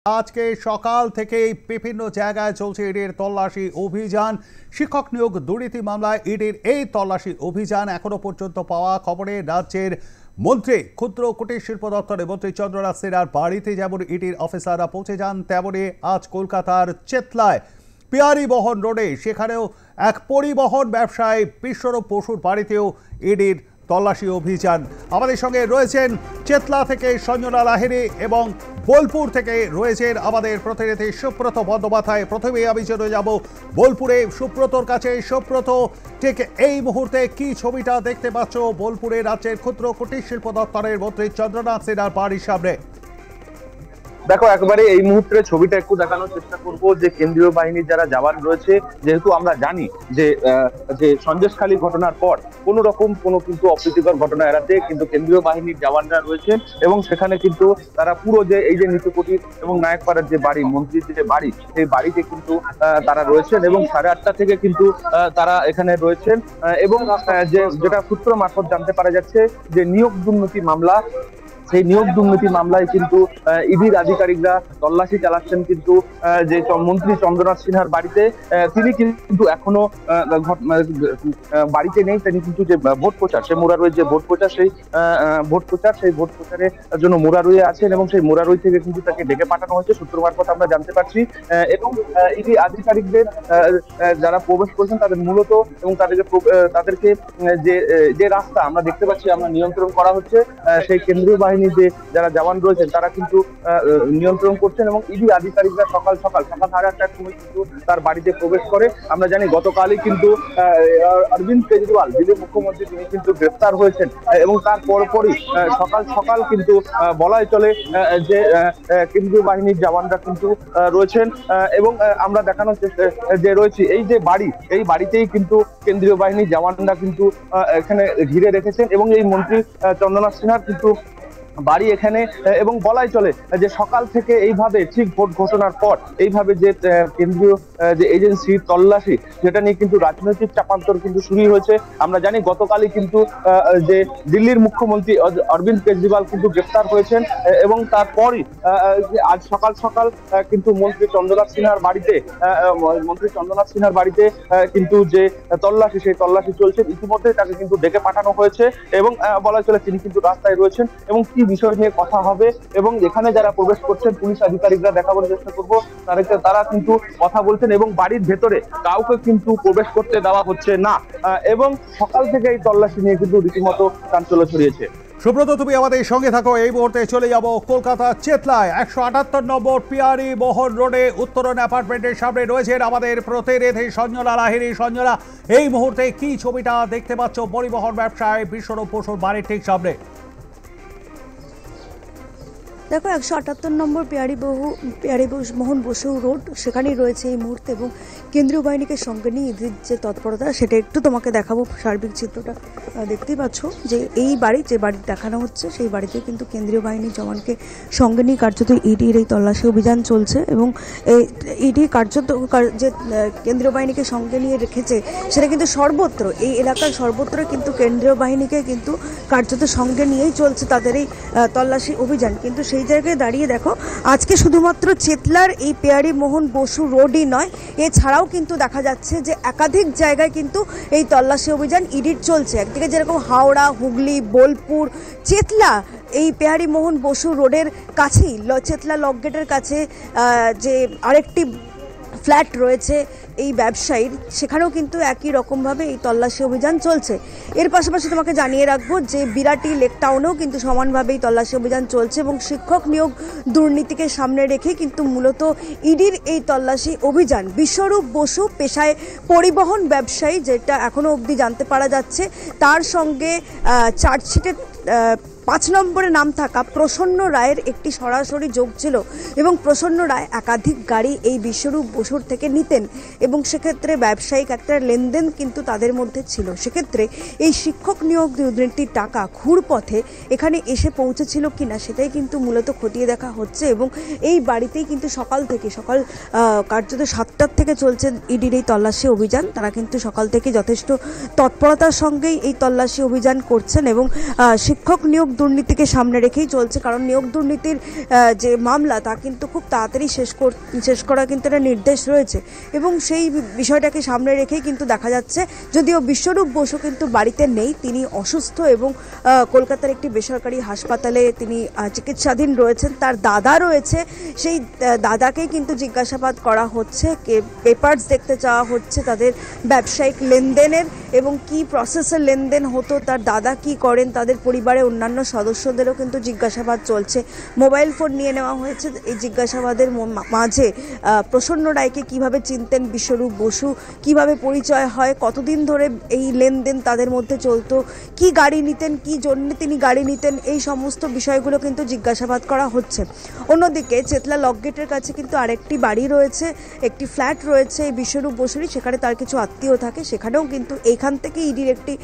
আজকে সকাল থেকেই বিভিন্ন জায়গায় চলছে ইডির তল্লাশি অভিযান। শিক্ষক নিয়োগ দুর্নীতি মামলায় ইডির এই তল্লাশি অভিযান এখনো পর্যন্ত পাওয়া খবরে রাজ্যের মন্ত্রী ক্ষুদ্র কুটির শিল্প দপ্তরের মন্ত্রী চন্দ্রনাথ সিনহার বাড়িতে যেমন ইডির অফিসাররা পৌঁছে যান, তেমনি আজ কলকাতার চেতলায় পিয়ারি বহন রোডে সেখানেও এক পরিবহন ব্যবসায়ী বিশ্বরূপ বসুর বাড়িতেও ইডির তল্লাশি অভিযান। আমাদের সঙ্গে রয়েছেন চেতলা থেকে সঞ্জনা লাহিড়ী এবং বোলপুর থেকে রয়েছেন আমাদের প্রতিনিধি সুব্রত বন্দ্যোপাধ্যায়। প্রথমেই আমি চলে যাব বোলপুরে সুব্রতর কাছে। সুব্রত, ঠিক এই মুহূর্তে কি ছবিটা দেখতে পাচ্ছ বোলপুরে রাজ্যের ক্ষুদ্র কুটির শিল্প দপ্তরের মন্ত্রী চন্দ্রনাথ সিনহার বাড়ির সামনে? দেখো, একেবারে এই মুহূর্তে ছবিটা একটু দেখানোর চেষ্টা করব যে কেন্দ্রীয় বাহিনীর যারা জওয়ান রয়েছে, যেহেতু আমরা জানি যে সন্দেশখালী ঘটনার পর কোনো রকম কিন্তু অপ্রীতিকর ঘটনা এড়াতে কিন্তু কেন্দ্রীয় বাহিনীর জওয়ানরা রয়েছেন এবং সেখানে কিন্তু তারা পুরো যে এই যে নিত্যকুটির এবং নায়কপাড়ার যে বাড়ি, মন্ত্রীর যে বাড়ি, সেই বাড়িতে কিন্তু তারা রয়েছেন এবং 8:30 থেকে কিন্তু তারা এখানে রয়েছেন এবং যেটা সূত্র মারফত জানতে পারা যাচ্ছে যে নিয়োগ দুর্নীতি মামলা, সেই নিয়োগ দুর্নীতি মামলায় কিন্তু ইডির আধিকারিকরা তল্লাশি চালাচ্ছেন কিন্তু যে মন্ত্রী চন্দ্রনাথ সিনহার বাড়িতে। তিনি কিন্তু এখনো বাড়িতে নেই। তিনি কিন্তু যে ভোট প্রচার, সেই মোরারুইয়ের যে ভোট প্রচার, সেই ভোট প্রচারের জন্য মোরারুইয়ে আছেন এবং সেই মোরারুই থেকে কিন্তু তাকে ডেকে পাঠানো হয়েছে, সূত্র মারফত আমরা জানতে পারছি। এবং ইডি আধিকারিকদের যারা প্রবেশ করেছেন তাদের মূলত এবং তাদেরকে যে রাস্তা আমরা দেখতে পাচ্ছি, আমরা নিয়ন্ত্রণ করা হচ্ছে, সেই কেন্দ্রীয় বাহিনী যে যারা জওয়ান রয়েছেন তারা কিন্তু নিয়ন্ত্রণ করছেন এবং ইডি আধিকারিকরা সকাল 8:30টার সময় কিন্তু তার বাড়িতে প্রবেশ করে। আমরা জানি গতকালই কিন্তু অরবিন্দ কেজরিওয়াল, দিল্লির মুখ্যমন্ত্রী, তিনি কিন্তু গ্রেফতার হয়েছেন এবং তার পরপরই সকাল কিন্তু বলাই চলে যে কেন্দ্রীয় বাহিনীর জওয়ানরা কিন্তু রয়েছেন এবং আমরা দেখানোর চেষ্টা যে রয়েছে এই যে বাড়ি, এই বাড়িতেই কিন্তু কেন্দ্রীয় বাহিনীর জওয়ানরা কিন্তু এখানে ঘিরে রেখেছেন এবং এই মন্ত্রী চন্দ্রনাথ সিনহার কিন্তু বাড়ি এখানে। এবং বলাই চলে যে সকাল থেকে এইভাবে ঠিক ভোট ঘোষণার পর এইভাবে যে কেন্দ্রীয় যে এজেন্সির তল্লাশি, সেটা নিয়ে কিন্তু রাজনৈতিক চাপান্তর কিন্তু শুরু হয়েছে। আমরা জানি গতকালই কিন্তু যে দিল্লির মুখ্যমন্ত্রী অরবিন্দ কেজরিওয়াল কিন্তু গ্রেফতার হয়েছেন এবং তারপরই আজ সকাল কিন্তু মন্ত্রী চন্দ্রনাথ সিনহার বাড়িতে কিন্তু যে তল্লাশি, সেই তল্লাশি চলছে। ইতিমধ্যে তাকে কিন্তু ডেকে পাঠানো হয়েছে এবং বলা চলে তিনি কিন্তু রাস্তায় রয়েছেন এবং কি বিষয় নিয়ে কথা হবে এবং এখানে যারা প্রবেশ করছেন পুলিশ আধিকারিকরা দেখাবার চেষ্টা করবো, তারা কিন্তু কথা বলছেন এবং বাড়ির ভেতরে কাউকে কিন্তু প্রবেশ করতে দেওয়া হচ্ছে না এবং সকাল থেকে এই তল্লাশি নিয়ে কিন্তু রীতিমতো চাঞ্চল্য ছড়িয়েছে। সুব্রত, তুমি আমাদের সঙ্গে থাকো। এই মুহূর্তে চলে যাব কলকাতা চেতলায় 178 নম্বর পিয়ারি বহন রোডে উত্তরণ অ্যাপার্টমেন্টের সামনে রয়েছেন আমাদের প্রতিনিধি সঞ্জনা লাহিড়ী। সঞ্জনা, এই মুহূর্তে কি ছবিটা দেখতে পাচ্ছ পরিবহন ব্যবসায়ী বিশ্বরূপ বসুর বাড়ির ঠিক সামনে? দেখো, 178 নম্বর পিয়ারি মোহন বসু রোড, সেখানেই রয়েছে এই মুহূর্তে এবং কেন্দ্রীয় বাহিনীকে সঙ্গে নিয়ে ঈদের যে তৎপরতা, সেটা একটু তোমাকে দেখাবো। সার্বিক চিত্রটা দেখতেই পাচ্ছ যে এই বাড়ি, যে বাড়ি দেখানো হচ্ছে, সেই বাড়িতে কিন্তু কেন্দ্রীয় বাহিনীর জওয়ানকে সঙ্গে নিয়ে কার্যত ইডির এই তল্লাশি অভিযান চলছে এবং ইডি কার্যত যে কেন্দ্রীয় বাহিনীকে সঙ্গে নিয়ে রেখেছে, সেটা কিন্তু সর্বত্র, এই এলাকার সর্বত্র কিন্তু কেন্দ্রীয় বাহিনীকে কিন্তু কার্যত সঙ্গে নিয়েই চলছে তাদের এই তল্লাশি অভিযান। কিন্তু সেই জায়গায় দাঁড়িয়ে দেখো, আজকে শুধুমাত্র চেতলার এই পিয়ারি মোহন বসু রোডই নয়, এছাড়াও কিন্তু দেখা যাচ্ছে যে একাধিক জায়গায় কিন্তু এই তল্লাশি অভিযান ইডির চলছে। একদিকে যেরকম হাওড়া, হুগলি, বোলপুর, চেতলা, এই পিয়ারি মোহন বসু রোডের কাছেই চেতলা লকগেটের কাছে যে আরেকটি ফ্ল্যাট রয়েছে এই ব্যবসায়ীর, সেখানেও কিন্তু একই রকমভাবে এই তল্লাশি অভিযান চলছে। এর পাশাপাশি তোমাকে জানিয়ে রাখবো যে বিরাটি লেক টাউনেও কিন্তু সমানভাবে এই তল্লাশি অভিযান চলছে এবং শিক্ষক নিয়োগ দুর্নীতিকে সামনে রেখে কিন্তু মূলত ইডির এই তল্লাশি অভিযান। বিশ্বরূপ বসু পেশায় পরিবহন ব্যবসায়ী, যেটা এখনো অবধি জানতে পারা যাচ্ছে, তার সঙ্গে চার্জশিটে 5 নম্বরে নাম থাকা প্রসন্ন রায়ের একটি সরাসরি যোগ ছিল এবং প্রসন্ন রায় একাধিক গাড়ি এই বিশ্বরূপ বসুর থেকে নিতেন এবং সেক্ষেত্রে ব্যবসায়িক একটা লেনদেন কিন্তু তাদের মধ্যে ছিল। সেক্ষেত্রে এই শিক্ষক নিয়োগ দুর্নীতির টাকা ঘুরপথে এখানে এসে পৌঁছেছিল কিনা, সেটাই কিন্তু মূলত খতিয়ে দেখা হচ্ছে এবং এই বাড়িতেই কিন্তু সকাল কার্যত 7টার থেকে চলছে ইডির এই তল্লাশি অভিযান। তারা কিন্তু সকাল থেকে যথেষ্ট তৎপরতার সঙ্গেই এই তল্লাশি অভিযান করছেন এবং শিক্ষক নিয়োগ দুর্নীতিকে সামনে রেখেই চলছে, কারণ নিয়োগ দুর্নীতির যে মামলা তা কিন্তু খুব তাড়াতাড়ি শেষ করা কিন্তু একটা নির্দেশ রয়েছে, এবং সেই বিষয়টাকে সামনে রেখেই কিন্তু দেখা যাচ্ছে, যদিও বিশ্বরূপ বসু কিন্তু বাড়িতে নেই, তিনি অসুস্থ এবং কলকাতার একটি বেসরকারি হাসপাতালে তিনি চিকিৎসাধীন রয়েছেন। তার দাদা রয়েছে, সেই দাদাকেই কিন্তু জিজ্ঞাসাবাদ করা হচ্ছে, পেপারস দেখতে চাওয়া হচ্ছে তাদের ব্যবসায়িক লেনদেনের এবং কি প্রসেসের লেনদেন হতো, তার দাদা কি করেন, তাদের পরিবারের অন্যান্য সদস্যদেরও কিন্তু জিজ্ঞাসাবাদ চলছে। মোবাইল ফোন নিয়ে নেওয়া হয়েছে। এই জিজ্ঞাসাবাদের মাঝে প্রসন্ন রায়কে কিভাবে চিনতেন বিশ্বরূপ বসু, কিভাবে পরিচয় হয়, কতদিন ধরে এই লেনদেন তাদের মধ্যে চলতো, কি গাড়ি নিতেন, কি জন্য তিনি গাড়ি নিতেন, এই সমস্ত বিষয়গুলো কিন্তু জিজ্ঞাসাবাদ করা হচ্ছে। অন্যদিকে চেতলা লকগেটের কাছে কিন্তু আরেকটি বাড়ি রয়েছে, একটি ফ্ল্যাট রয়েছে এই বিশ্বরূপ বসুরই, সেখানে তার কিছু আত্মীয় থাকে, সেখানেও কিন্তু এইখান থেকে ইডির একটি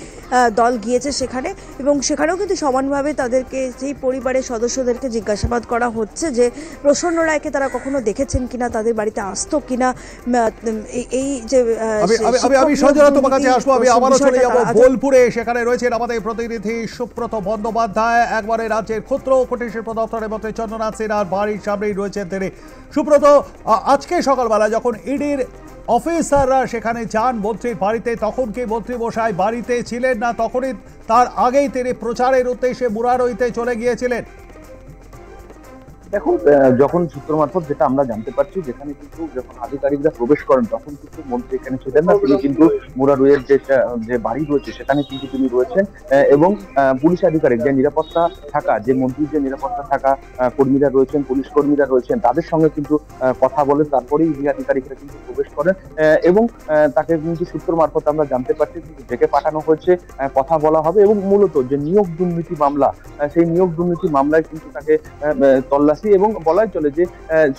দল গিয়েছে সেখানে, এবং সেখানেও কিন্তু সমানভাবে তাদেরকে, সেই পরিবারের সদস্যদেরকে জিজ্ঞাসাবাদ করা হচ্ছে যে প্রসন্ন রায়কে তারা কখনো দেখেছেন কিনা, তাদের বাড়িতে আসতো কিনা। এই যে আমি সঞ্জনা তোমার কাছে আসবো, আমি আবারও চলে যাবো বোলপুরে, সেখানে রয়েছেন আমাদের প্রতিনিধি সুব্রত বন্দ্যোপাধ্যায়। একবারে রাজ্যের ক্ষুদ্র ও কুটির শিল্প দপ্তরের মন্ত্রী চন্দ্রনাথ সিনহার বাড়ির সামনেই রয়েছেন তিনি। সুব্রত, আজকে সকালবেলা যখন ইডির অফিসাররা সেখানে যান মন্ত্রীর বাড়িতে, তখন কি মন্ত্রী মশাই বাড়িতে ছিলেন, না তখনই তার আগেই তিনি প্রচারের উদ্দেশ্যে মুরারইতে চলে গিয়েছিলেন? দেখুন, যখন সূত্র মারফত যেটা আমরা জানতে পারছি, যেখানে কিন্তু যখন আধিকারিকরা প্রবেশ করেন তখন কিন্তু মন্ত্রী এখানে ছিলেন না, তিনি কিন্তু মুরারইয়ের যে বাড়ি রয়েছে সেখানে কিন্তু তিনি রয়েছেন, এবং পুলিশ আধিকারিক যে নিরাপত্তা থাকা, যে মন্ত্রীর যে নিরাপত্তা থাকা কর্মীরা রয়েছেন, পুলিশ কর্মীরা রয়েছেন, তাদের সঙ্গে কিন্তু কথা বলেন, তারপরেই ইডি আধিকারিকরা কিন্তু প্রবেশ করেন, এবং তাকে কিন্তু সূত্র মারফত আমরা জানতে পারছি কিন্তু ডেকে পাঠানো হয়েছে, কথা বলা হবে, এবং মূলত যে নিয়োগ দুর্নীতি মামলা, সেই নিয়োগ দুর্নীতি মামলায় কিন্তু তাকে তল্লাশি, এবং বলাই চলে যে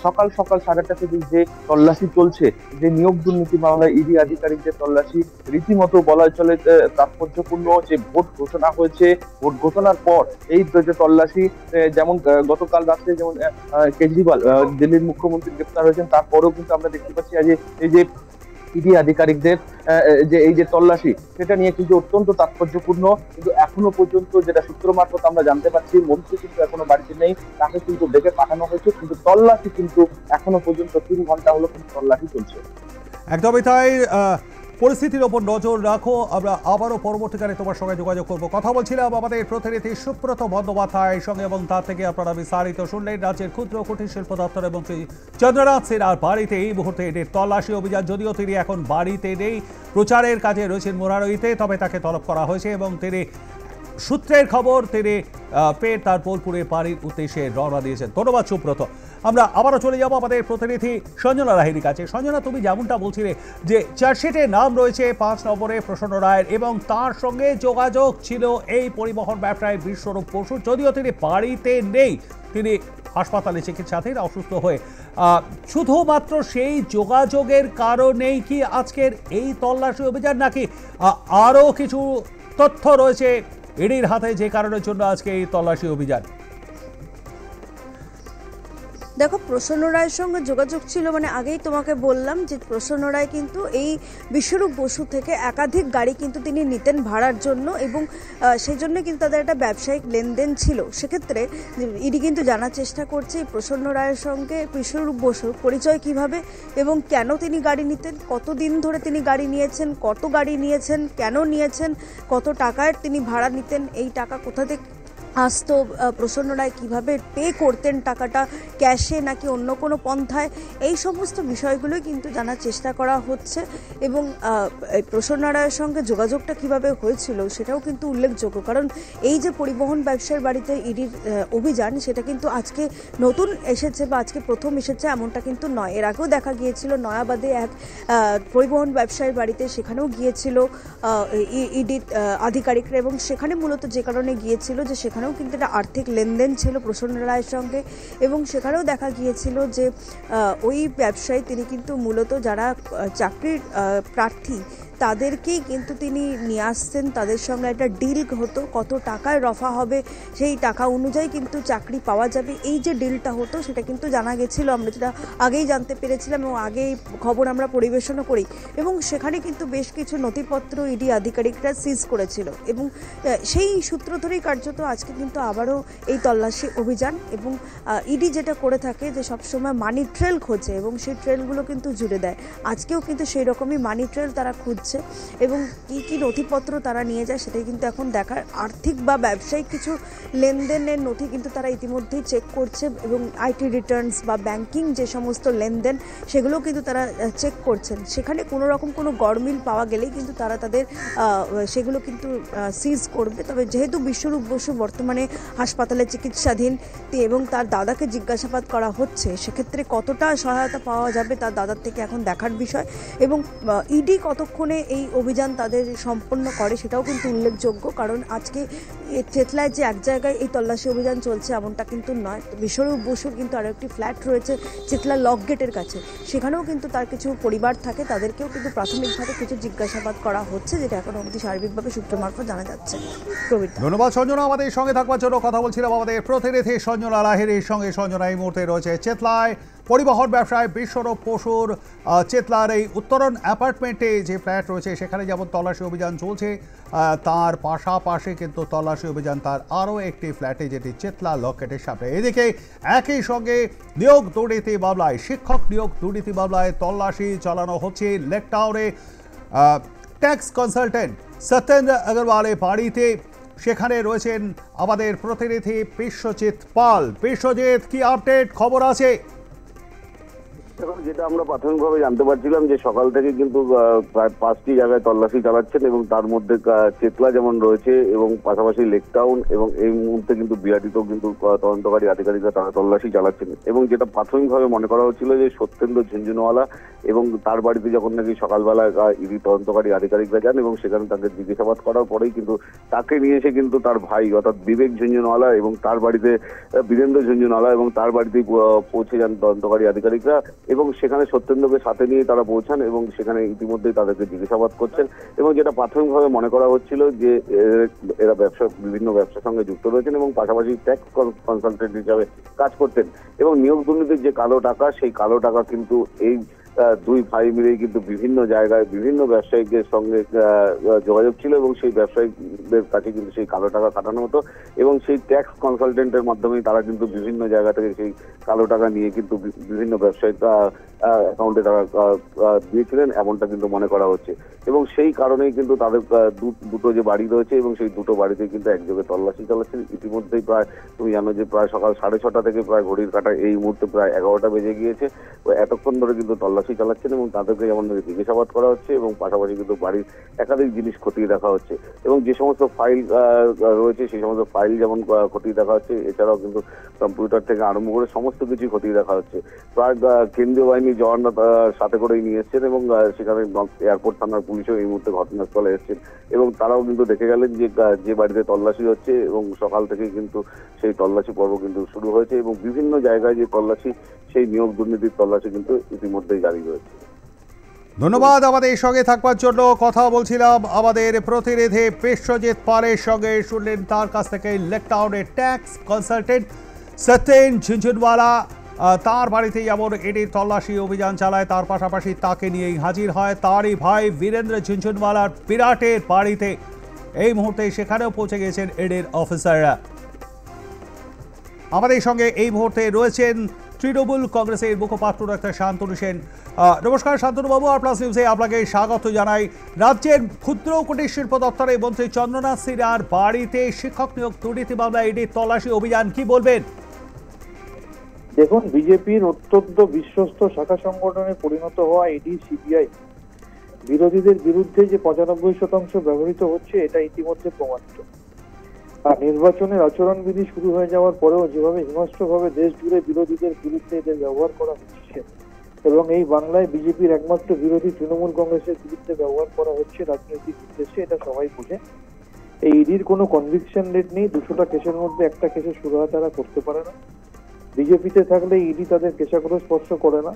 সকাল 8:30 থেকে যে তল্লাশি চলছে, যে নিয়োগ দুর্নীতি মামলায় ইডি আধিকারিকদের তল্লাশি রীতিমতো বলাই চলে তাৎপর্যপূর্ণ। যে ভোট ঘোষণা হয়েছে, ভোট ঘোষণার পর এই যে তল্লাশি, যেমন গতকাল রাত্রে যেমন কেজরিওয়াল দিল্লির মুখ্যমন্ত্রী গ্রেপ্তার হয়েছেন, তারপরেও কিন্তু আমরা দেখতে পাচ্ছি আজ এই যে ইডি আধিকারিকদের যে এই যে তল্লাশি, সেটা নিয়ে কিন্তু অত্যন্ত তাৎপর্যপূর্ণ। কিন্তু এখনো পর্যন্ত যেটা সূত্র মারফত আমরা জানতে পারছি, মন্ত্রী কিন্তু এখনো বাড়িতে নেই, তাকে কিন্তু ডেকে পাঠানো হয়েছে, কিন্তু তল্লাশি কিন্তু এখনো পর্যন্ত 3 ঘন্টা হলো কিন্তু তল্লাশি চলছে। একদমই তাই, পরিস্থিতির ওপর নজর রাখো। আমরা আবারও পরবর্তীকালে তোমার সঙ্গে যোগাযোগ করব। কথা বলছিলাম আমাদের প্রতিনিধি সুব্রত বন্দ্যোপাধ্যায়ের সঙ্গে, এবং তার থেকে আপনারা বিস্তারিত শুনলেন। রাজ্যের ক্ষুদ্র কুটির শিল্প দপ্তরের মন্ত্রী চন্দ্রনাথ সিনহার বাড়িতে এই মুহূর্তে এটির তল্লাশি অভিযান, যদিও তিনি এখন বাড়িতে নেই, প্রচারের কাজে রয়েছেন মুরারইতে, তবে তাকে তলব করা হয়েছে, এবং তিনি সূত্রের খবর তিনি ফের তার বোলপুরে বাড়ির উদ্দেশ্যে রওনা দিয়েছেন। ধন্যবাদ সুব্রত। আমরা আবারও চলে যাব আমাদের প্রতিনিধি সঞ্জনা রাহির কাছে। সঞ্জনা, তুমি যেমনটা বলছিলে যে চার্জশিটে নাম রয়েছে 5 নম্বরে প্রসন্ন রায়ের, এবং তার সঙ্গে যোগাযোগ ছিল এই পরিবহন ব্যবসায়ী বিশ্বরূপ বসু, যদিও তিনি বাড়িতে নেই, তিনি হাসপাতালে চিকিৎসাধীন অসুস্থ হয়ে। শুধুমাত্র সেই যোগাযোগের কারণেই কি আজকের এই তল্লাশি অভিযান, নাকি আরও কিছু তথ্য রয়েছে ইডির হাতে যে কারণের জন্য আজকে এই তল্লাশি অভিযান? দেখো, প্রসন্ন রায়ের সঙ্গে যোগাযোগ ছিল, মানে আগেই তোমাকে বললাম যে প্রসন্ন রায় কিন্তু এই বিশ্বরূপ বসু থেকে একাধিক গাড়ি কিন্তু তিনি নিতেন ভাড়ার জন্য, এবং সেই জন্য কিন্তু তাদের একটা ব্যবসায়িক লেনদেন ছিল। সেক্ষেত্রে ইডি কিন্তু জানার চেষ্টা করছে প্রসন্ন রায়ের সঙ্গে বিশ্বরূপ বসুর পরিচয় কিভাবে, এবং কেন তিনি গাড়ি নিতেন, কতদিন ধরে তিনি গাড়ি নিয়েছেন, কত গাড়ি নিয়েছেন, কেন নিয়েছেন, কত টাকায় তিনি ভাড়া নিতেন, এই টাকা কোথা থেকে আসতো, প্রসন্ন রায় কীভাবে পে করতেন টাকাটা, ক্যাশে নাকি অন্য কোনো পন্থায়, এই সমস্ত বিষয়গুলোই কিন্তু জানার চেষ্টা করা হচ্ছে। এবং প্রসন্ন রায়ের সঙ্গে যোগাযোগটা কিভাবে হয়েছিল সেটাও কিন্তু উল্লেখযোগ্য, কারণ এই যে পরিবহন ব্যবসার বাড়িতে ইডির অভিযান, সেটা কিন্তু আজকে নতুন এসেছে বা আজকে প্রথম এসেছে এমনটা কিন্তু নয়। এর আগেও দেখা গিয়েছিল নয়াবাদে এক পরিবহন ব্যবসায়ীর বাড়িতে, সেখানেও গিয়েছিল ইডির আধিকারিকরা, এবং সেখানে মূলত যে কারণে গিয়েছিল যে সেখানেও কিন্তু একটা আর্থিক লেনদেন ছিল প্রসন্ন রায়ের সঙ্গে, এবং সেখানেও দেখা গিয়েছিল যে ওই ব্যবসায়ী তিনি কিন্তু মূলত যারা চাকরির প্রার্থী তাদেরকেই কিন্তু তিনি নিয়ে আসছেন, তাদের সঙ্গে একটা ডিল হতো, কত টাকায় রফা হবে সেই টাকা অনুযায়ী কিন্তু চাকরি পাওয়া যাবে, এই যে ডিলটা হতো সেটা কিন্তু জানা গেছিলো, আমরা যেটা আগেই জানতে পেরেছিলাম এবং আগেই খবর আমরা পরিবেশনও করি। এবং সেখানে কিন্তু বেশ কিছু নথিপত্র ইডি আধিকারিকরা সিজ করেছিল এবং সেই সূত্র ধরেই কার্যত আজকে কিন্তু আবারও এই তল্লাশি অভিযান। এবং ইডি যেটা করে থাকে যে সবসময় মানি ট্রেল খোঁজে এবং সেই ট্রেলগুলো কিন্তু জুড়ে দেয়, আজকেও কিন্তু সেই রকমই মানি ট্রেল তারা খুঁজছে এবং কী কী নথিপত্র তারা নিয়ে যায় সেটাই কিন্তু এখন দেখার। আর্থিক বা ব্যবসায়িক কিছু লেনদেনের নথি কিন্তু তারা ইতিমধ্যেই চেক করছে এবং আইটি রিটার্নস বা ব্যাংকিং যে সমস্ত লেনদেন সেগুলোও কিন্তু তারা চেক করছেন। সেখানে কোনো রকম কোনো গড়মিল পাওয়া গেলেই কিন্তু তারা তাদের সেগুলো কিন্তু সিজ করবে। তবে যেহেতু বিশ্বরূপ বসু বর্তমানে হাসপাতালে চিকিৎসাধীন এবং তার দাদাকে জিজ্ঞাসাবাদ করা হচ্ছে, সেক্ষেত্রে কতটা সহায়তা পাওয়া যাবে তার দাদার থেকে এখন দেখার বিষয়। এবং ইডি কতক্ষণে এই অভিযান তাদের সম্পন্ন করে সেটাও কিন্তু উল্লেখযোগ্য, কারণ আজকে চেতলায় যে এক জায়গায় এই তল্লাশি অভিযান চলছে এমনটা কিন্তু নয়। বিশ্বরূপ বসুর কিন্তু আরও একটি ফ্ল্যাট রয়েছে চেতলা লক গেটের কাছে, সেখানেও কিন্তু তার কিছু পরিবার থাকে, তাদেরকেও কিন্তু প্রাথমিকভাবে কিছু জিজ্ঞাসাবাদ করা হচ্ছে, যেটা এখন অবধি সার্বিকভাবে সূত্র মারফত জানা যাচ্ছে। ধন্যবাদ সঞ্জনা, আমাদের সঙ্গে থাকবার জন্য। কথা বলছিলাম আমাদের প্রতিনিধি সঞ্জনা লাহিড়ীর সঙ্গে। সঞ্জনা, এই মুহূর্তে রয়েছে চেতলায় পরিবহন ব্যবসায় বিশ্বরূপ বসুর চেতলার এই উত্তরণ অ্যাপার্টমেন্টে যে ফ্ল্যাট রয়েছে সেখানে যেমন তল্লাশি অভিযান চলছে, তার পাশাপাশি কিন্তু তল্লাশি অভিযান তার আরও একটি ফ্ল্যাটে, যেটি চেতলা লকেটের সামনে। এদিকে একই সঙ্গে নিয়োগ দুর্নীতি মামলায়, শিক্ষক নিয়োগ দুর্নীতি মামলায় তল্লাশি চালানো হচ্ছে লেকটাউনে ট্যাক্স কনসালটেন্ট সত্যেন্দ্র আগরওয়ালের বাড়িতে। সেখানে রয়েছেন আমাদের প্রতিনিধি বিশ্বজিৎ পাল। বিশ্বজিৎ, কি আপডেট খবর আছে? এখন যেটা আমরা প্রাথমিকভাবে জানতে পারছিলাম যে সকাল থেকে কিন্তু প্রায় 5টি জায়গায় তল্লাশি চালাচ্ছেন এবং তার মধ্যে চেতলা যেমন রয়েছে এবং পাশাপাশি লেকটাউন এবং এই মুহূর্তে কিন্তু বিআরটিতেও কিন্তু তদন্তকারী আধিকারিকরা তারা তল্লাশি চালাচ্ছেন। এবং যেটা প্রাথমিকভাবে মনে করা হচ্ছিল যে সত্যেন্দ্র ঝুনঝুনওয়ালা এবং তার বাড়িতে যখন নাকি সকালবেলা ইডি তদন্তকারী আধিকারিকরা যান এবং সেখানে তাকে জিজ্ঞাসাবাদ করার পরেই কিন্তু তাকে নিয়ে এসে কিন্তু তার ভাই অর্থাৎ বিবেক ঝুনঝুনওয়ালা এবং তার বাড়িতে বীরেন্দ্র ঝুনঝুনওয়ালা এবং তার বাড়িতেই পৌঁছে যান তদন্তকারী আধিকারিকরা এবং সেখানে সত্যেন্দ্রকে সাথে নিয়ে তারা পৌঁছান এবং সেখানে ইতিমধ্যেই তাদেরকে জিজ্ঞাসাবাদ করছেন। এবং যেটা প্রাথমিকভাবে মনে করা হচ্ছিল যে এরা বিভিন্ন ব্যবসার সঙ্গে যুক্ত রয়েছেন এবং পাশাপাশি ট্যাক্স কনসালটেন্ট হিসাবে কাজ করতেন এবং নিয়োগ দুর্নীতির যে কালো টাকা, সেই কালো টাকা কিন্তু এই দুই ভাই মিলেই কিন্তু বিভিন্ন জায়গায় বিভিন্ন ব্যবসায়ীদের সঙ্গে যোগাযোগ ছিল এবং সেই ব্যবসায়ীদের কাছে কিন্তু সেই কালো টাকা কাটানো হতো এবং সেই ট্যাক্স কনসালটেন্টের মাধ্যমেই তারা কিন্তু বিভিন্ন জায়গা থেকে সেই কালো টাকা নিয়ে কিন্তু বিভিন্ন ব্যবসায়িক অ্যাকাউন্টে তারা দিয়েছিলেন, এমনটা কিন্তু মনে করা হচ্ছে। এবং সেই কারণেই কিন্তু তাদের দুটো যে বাড়ি রয়েছে এবং সেই দুটো বাড়িতে কিন্তু একযোগে তল্লাশি চালাচ্ছেন। ইতিমধ্যেই প্রায় তুমি জানো যে প্রায় সকাল 6:30 থেকে প্রায় ঘড়ির কাঁটায় এই মুহূর্তে প্রায় 11টা বেজে গিয়েছে। এতক্ষণ ধরে কিন্তু তল্লাশি চালাচ্ছেন এবং তাদেরকে যেমন জিজ্ঞাসাবাদ করা হচ্ছে এবং পাশাপাশি কিন্তু বাড়ির একাধিক জিনিস খতিয়ে দেখা হচ্ছে এবং যে সমস্ত ফাইল রয়েছে সেই সমস্ত ফাইল যেমন খতিয়ে দেখা হচ্ছে, এছাড়াও কিন্তু কম্পিউটার থেকে আরম্ভ করে সমস্ত কিছু খতিয়ে দেখা হচ্ছে। প্রায় কেন্দ্রীয় বাহিনী জওয়ানরা সাথে করেই নিয়ে এসছেন এবং সেখানে এয়ারপোর্ট থানার পুলিশও এই মুহূর্তে ঘটনাস্থলে এসছেন এবং তারাও কিন্তু দেখে গেলেন যে বাড়িতে তল্লাশি হচ্ছে এবং সকাল থেকেই কিন্তু সেই তল্লাশি পর্ব কিন্তু শুরু হয়েছে এবং বিভিন্ন জায়গায় যে তল্লাশি, সেই নিয়োগ দুর্নীতির তল্লাশি কিন্তু ইতিমধ্যেই জারি হয়েছে। ধন্যবাদ আমাদের সঙ্গে থাকবার জন্য। কথা বলছিলাম আমাদের প্রতিনিধি বিশ্বজিৎ পালের সঙ্গে। শুনলেন তার কাছ থেকে লেকটাউনের ট্যাক্স কনসালটেন্ট সত্যেন্দ্র ঝুনঝুনওয়ালা, তার বাড়িতে যেমন ইডি তল্লাশি অভিযান চালায়, তার পাশাপাশি তাকে নিয়েই হাজির হয় তারই ভাই বীরেন্দ্র ঝুনঝুনওয়ালার বিরাটের বাড়িতে। এই মুহূর্তে সেখানেও পৌঁছে গেছেন ইডির অফিসাররা। আমাদের সঙ্গে এই মুহূর্তে রয়েছেন তৃণমূল কংগ্রেসের মুখপাত্র ডাক্তার শান্তনু সেন। নমস্কার শান্তনুবাবু, আর প্লাস নিউজে আপনাকে স্বাগত জানাই। রাজ্যের ক্ষুদ্র কুটির শিল্প দপ্তরের মন্ত্রী চন্দ্রনাথ সিনহার বাড়িতে শিক্ষক নিয়োগ দুর্নীতি মামলায় ইডির তল্লাশি অভিযান, কি বলবেন? দেখুন, বিজেপির অত্যন্ত বিশ্বস্ত শাখা সংগঠনে পরিণত হওয়া ইডি সিবিআই বিরোধীদের বিরুদ্ধে যে 95% ব্যবহৃত হচ্ছে এটা ইতিমধ্যে প্রমাণিত। আর নির্বাচনের আচরণবিধি শুরু হয়ে যাওয়ার পরেও যেভাবে হিংস্রভাবে দেশ জুড়ে বিরোধীদের বিরুদ্ধে এদের ব্যবহার করা হচ্ছে এবং এই বাংলায় বিজেপির একমাত্র বিরোধী তৃণমূল কংগ্রেসের বিরুদ্ধে ব্যবহার করা হচ্ছে রাজনৈতিক উদ্দেশ্যে, এটা সবাই বোঝে। এই ইডির কোনো কনভিকশন রেট নেই। 200টা কেসের মধ্যে একটা কেসে সুরাহা তারা করতে পারে না। বিজেপিতে থাকলে ইডি তাদের কেশাগ্র স্পর্শ করে না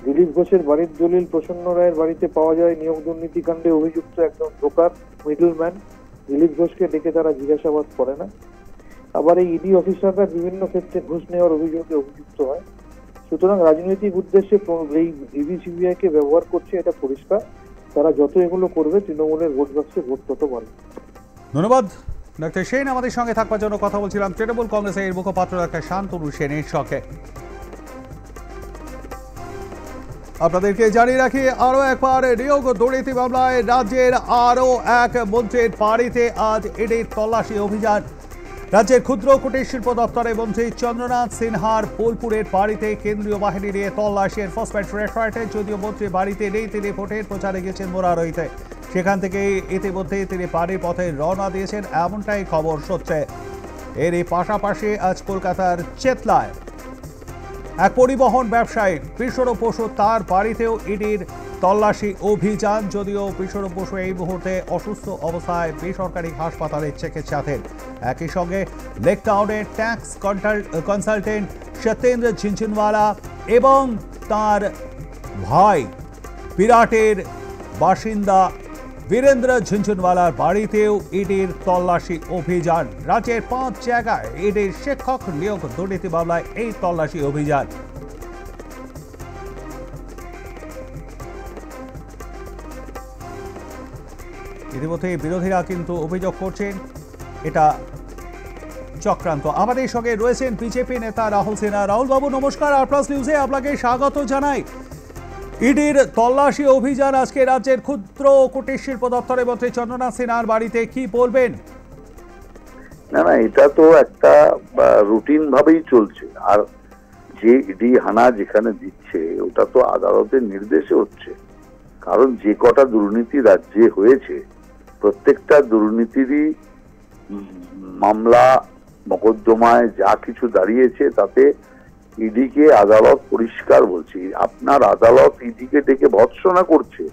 দিলীপ ঘোষের বাড়ির দলিল প্রসন্ন রায়ের বাড়িতে পাওয়া যায় নিয়োগ দুর্নীতিকাণ্ডে অভিযুক্ত একজন ব্রোকার মিডলম্যান। দিলীপ ঘোষকে ডেকে তারা জিজ্ঞাসাবাদ করে না। আবার এই ইডি অফিসাররা বিভিন্ন ক্ষেত্রে ঘুষ নেওয়ার অভিযোগে অভিযুক্ত হয়। সুতরাং রাজনৈতিক উদ্দেশ্যে এই ইডি সিবিআই কে ব্যবহার করছে, এটা পরিষ্কার। তারা যত এগুলো করবে তৃণমূলের ভোট বাক্সে ভোট তত বাড়বে। ধন্যবাদ ডক্টর সেন, আমাদের সঙ্গে থাকবার জন্য। কথা বলছিলাম তৃণমূল কংগ্রেসের মুখপাত্র ডক্টর শান্তনু সেনের সঙ্গে। আপনাদেরকে জানিয়ে রাখি আরও একবার, নিয়োগ দুর্নীতি মামলায় রাজ্যের আরও এক মন্ত্রীর বাড়িতে আজ ইডির তল্লাশি অভিযান। রাজ্যের ক্ষুদ্র কুটির শিল্প দপ্তরের মন্ত্রী চন্দ্রনাথ সিনহার বোলপুরের বাড়িতে কেন্দ্রীয় বাহিনী নিয়ে তল্লাশি। এনফোর্সমেন্ট ডাইরেক্টরেটে যদিও মন্ত্রী বাড়িতে নেই, তিনি ভোটের প্রচারে গেছেন মোরারইতে। সেখান থেকে ইতিমধ্যেই তিনি বাড়ির পথে রওনা দিয়েছেন, এমনটাই খবর সূত্রে। এরই পাশাপাশি আজ কলকাতার চেতলায় এক পরিবহন ব্যবসায়ী বিশ্বরূপ বসু, তার বাড়িতেও ইডির তল্লাশি অভিযান। যদিও বিশ্বরূপ বসু এই মুহূর্তে অসুস্থ অবস্থায় বেসরকারি হাসপাতালে চিকিৎসাধীন। একই সঙ্গে লেক টাউনের ট্যাক্স কনসালটেন্ট সত্যেন্দ্র ঝিনঝিনওয়ালা এবং তার ভাই বিরাটের বাসিন্দা বীরেন্দ্র ঝিনঝিনওয়ালার বাড়িতেও ইডির তল্লাশি অভিযান। রাজ্যের 5 জায়গায় ইডির শিক্ষক নিয়োগ দুর্নীতি মামলায় এই তল্লাশি অভিযান। ইতিমধ্যে বিরোধীরা কিন্তু অভিযোগ করছেন এটা চক্রান্ত। আমাদের সঙ্গে রয়েছেন বিজেপি নেতা রাহুল সিনহা। রাহুল বাবু নমস্কার, আর প্লাস নিউজে আপনাকে স্বাগত জানাই। ইডির তল্লাশি অভিযান আজকে রাজ্যের ক্ষুদ্র কুটির শিল্প দপ্তরের মন্ত্রী চন্দ্রনাথ সিনহার বাড়িতে, কি বলবেন? না, এটা তো একটা রুটিন ভাবেই চলছে। আর যে ইডি হানা যেখানে দিচ্ছে ওটা তো আদালতের নির্দেশে হচ্ছে। কারণ যে কটা দুর্নীতি রাজ্যে হয়েছে প্রত্যেকটা দুর্নীতিরই মামলা মকদ্দমায় যা কিছু দাঁড়িয়েছে তাতে ইডিকে আদালত পরিষ্কার বলছি, আপনার আদালত ইডিকে ডেকে ভৎসনা করছে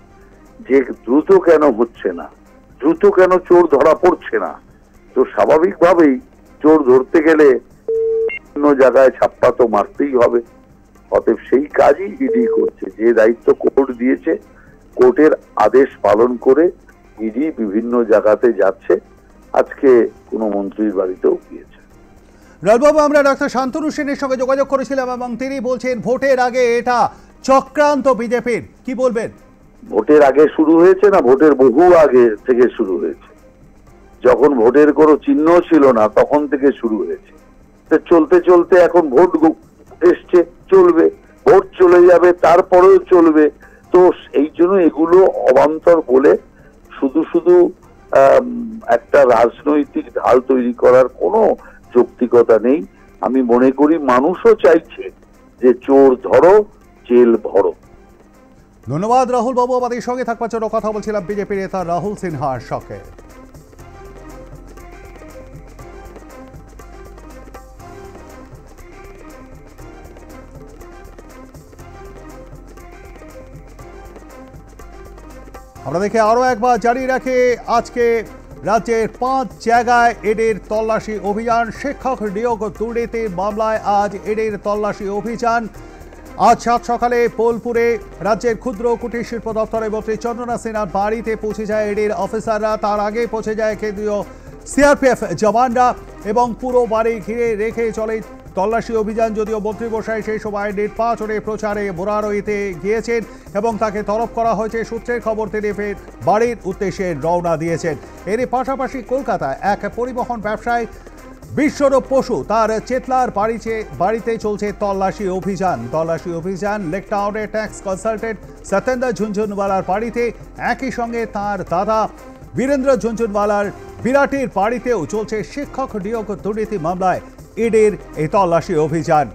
যে দ্রুত কেন হচ্ছে না, দ্রুত কেন চোর ধরা পড়ছে না। তো স্বাভাবিকভাবেই চোর ধরতে গেলে বিভিন্ন জায়গায় ছাপ্পা তো মারতেই হবে। অতএব সেই কাজই ইডি করছে। যে দায়িত্ব কোর্ট দিয়েছে, কোর্টের আদেশ পালন করে ইডি বিভিন্ন জায়গাতে যাচ্ছে। আজকে কোনো মন্ত্রীর বাড়িতেও গিয়েছে। রাজবাবু, আমরা ডক্টর শান্তনু সেনের সঙ্গে যোগাযোগ করেছিলাম এবং তিনি বলছেন ভোটের আগে এটা চক্রান্ত বিজেপির, কি বলবেন? ভোটের আগে শুরু হয়েছে না, ভোটের বহু আগে থেকে শুরু হয়েছে। যখন ভোটের কোনো চিহ্ন ছিল না তখন থেকে শুরু হয়েছে। চলতে চলতে এখন ভোট এসছে, চলবে, ভোট চলে যাবে, তারপরেও চলবে। তো এই জন্য এগুলো অবান্তর বলে শুধু শুধু একটা রাজনৈতিক ঢাল তৈরি করার কোনো যৌক্তিকতা নেই। আমি মনে করি মানুষও চাইছে যে চোর ধরো, জেল ভরো। ধন্যবাদ রাহুল বাবু, আমাদের সঙ্গে থাকবার জন্য। কথা বলছিলাম বিজেপি নেতা রাহুল সিনহার সঙ্গে। আপনাদেরকে আরও একবার জানিয়ে রাখে আজকে রাজ্যের 5 জায়গায় ইডির তল্লাশি অভিযান। শিক্ষক নিয়োগ দুর্নীতির মামলায় আজ ইডির তল্লাশি অভিযান। আজ সাত সকালে বোলপুরে রাজ্যের ক্ষুদ্র কুটির শিল্প দপ্তরের মন্ত্রী চন্দ্রনাথ সিনহার বাড়িতে পৌঁছে যায় ইডির অফিসাররা। তার আগে পৌঁছে যায় কেন্দ্রীয় সিআরপিএফ জওয়ানরা এবং পুরো বাড়ি ঘিরে রেখে চলে তল্লাশি অভিযান। যদিও মন্ত্রী মশাই সেই সময় নির্বাচনের প্রচারে মোরারইতে গিয়েছেন এবং তাকে তলব করা হয়েছে। সূত্রের খবর তিনি ফের বাড়ির উদ্দেশ্যে রওনা দিয়েছেন। এর পাশাপাশি কলকাতায় এক পরিবহন ব্যবসায়ী বিশ্বরূপ বসু, তার চেতলার বাড়িতে চলছে তল্লাশি অভিযান। তল্লাশি অভিযান লেক টাউনের ট্যাক্স কনসালটেন্ট সত্যেন্দ্র ঝুনঝুনওয়ালার বাড়িতে, একই সঙ্গে তার দাদা বীরেন্দ্র ঝুনঝুনওয়ালার বিরাটের বাড়িতেও চলছে শিক্ষক নিয়োগ দুর্নীতি মামলায় ইডির এই তল্লাশি অভিযান।